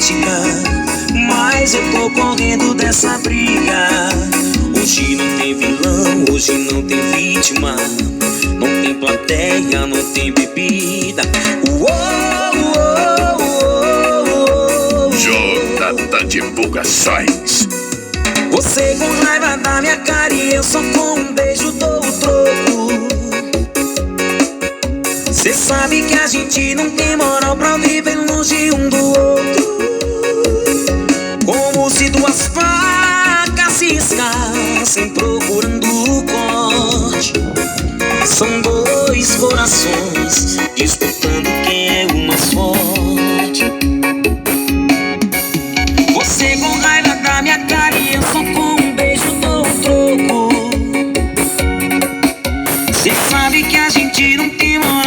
mística, mas eu tô correndo dessa briga. Hoje não tem vilão, hoje não tem vítima, não tem plateia, não tem bebida. Jornada de Divulgações. Você com raiva da minha cara e eu só com um beijo dou o troco. Cê sabe que a gente não tem moral pra viver longe um do outro. Como se duas facas se escassem procurando o corte. São dois corações disputando quem é o mais forte. Você com raiva da minha cara e eu só com um beijo dou o troco. Cê sabe que a gente não tem moral